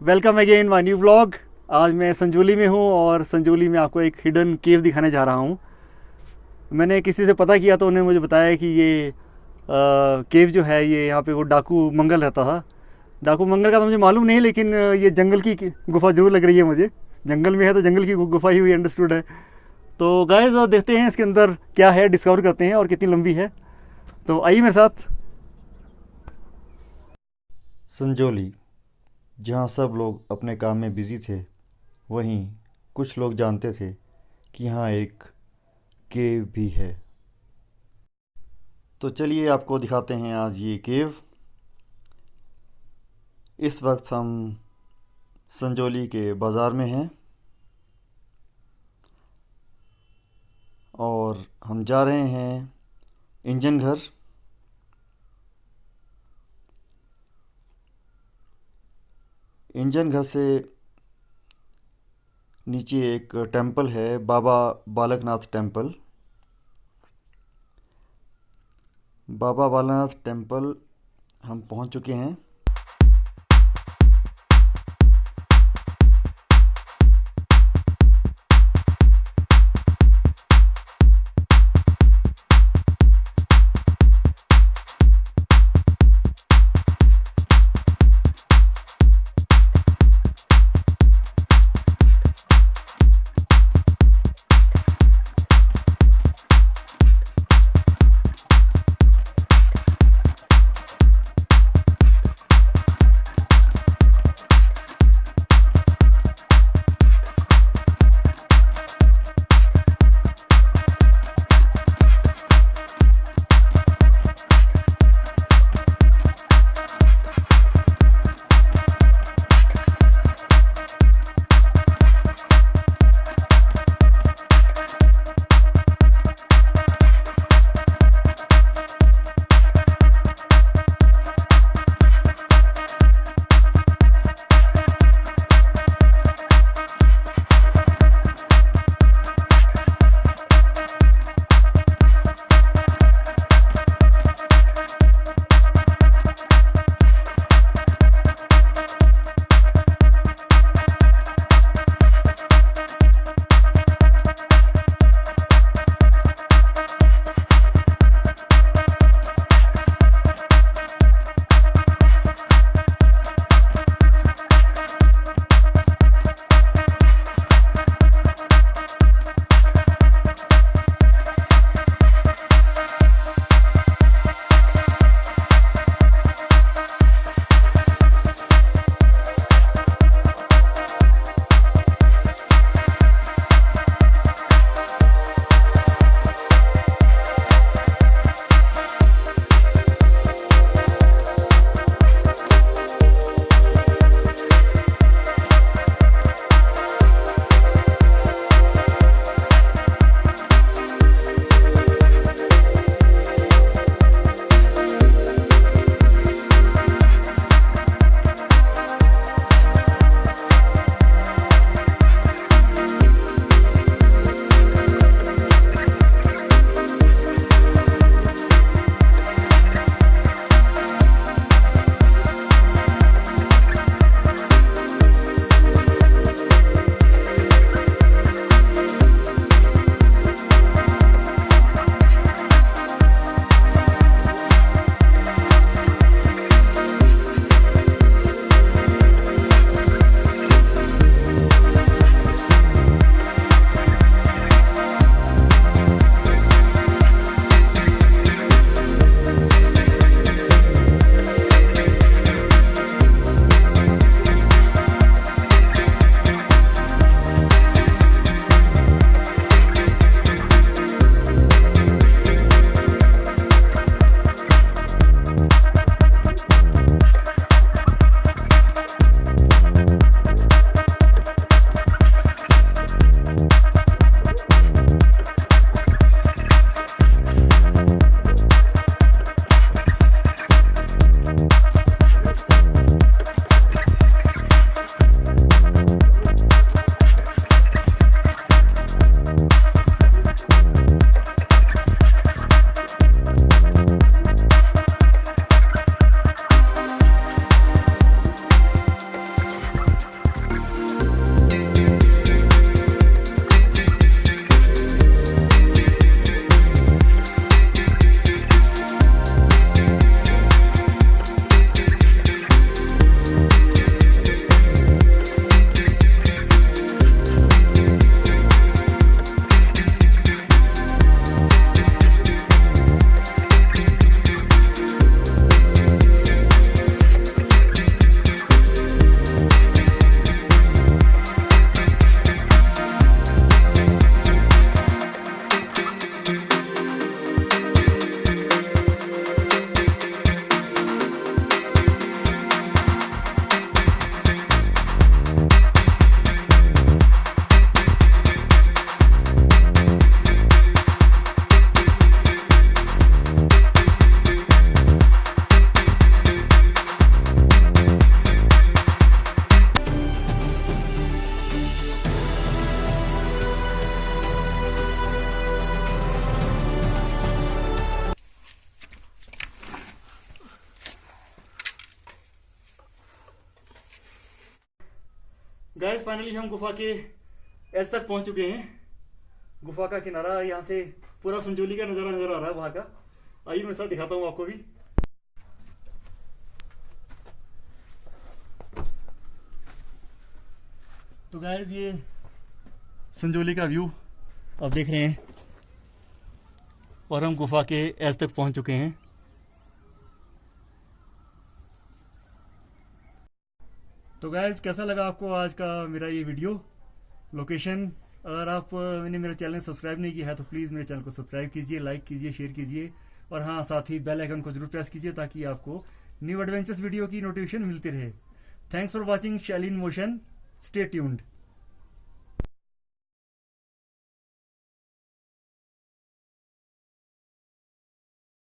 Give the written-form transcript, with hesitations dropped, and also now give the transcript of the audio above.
Welcome again my new blog. आज मैं संजौली में हूँ और संजौली में आपको एक हिडन केव दिखाने जा रहा हूँ। मैंने किसी से पता किया तो उन्होंने मुझे बताया कि ये केव जो है ये यहाँ पे वो डाकू मंगल रहता था। डाकू मंगल का तो मुझे मालूम नहीं, लेकिन ये जंगल की गुफा ज़रूर लग रही है मुझे। जंगल में है तो जंगल की गुफा ही हुई, अंडरस्टूड है। तो गाइस देखते हैं इसके अंदर क्या है, डिस्कवर करते हैं और कितनी लंबी है। तो आइए मेरे साथ। संजौली, जहाँ सब लोग अपने काम में बिजी थे, वहीं कुछ लोग जानते थे कि यहाँ एक केव भी है। तो चलिए आपको दिखाते हैं आज ये केव। इस वक्त हम संजौली के बाज़ार में हैं और हम जा रहे हैं इंजन घर। इंजन घर से नीचे एक टेंपल है, बाबा बालकनाथ टेंपल। बाबा बालकनाथ टेंपल हम पहुंच चुके हैं। गाइस फाइनली हम गुफा के एज तक पहुंच चुके हैं। गुफा का किनारा, यहाँ से पूरा संजौली का नज़ारा नज़र आ रहा है वहाँ का। आइए मैं साथ दिखाता हूँ आपको भी। तो गाइस ये संजौली का व्यू आप देख रहे हैं और हम गुफा के एज तक पहुंच चुके हैं। तो गाइस कैसा लगा आपको आज का मेरा ये वीडियो? लोकेशन, अगर आप मैंने मेरा चैनल सब्सक्राइब नहीं किया है तो प्लीज़ मेरे चैनल को सब्सक्राइब कीजिए, लाइक कीजिए, शेयर कीजिए और हाँ साथ ही बेल आइकन को जरूर प्रेस कीजिए ताकि आपको न्यू एडवेंचर्स वीडियो की नोटिफिकेशन मिलती रहे। थैंक्स फॉर वॉचिंग शैली इन मोशन। Stay tuned.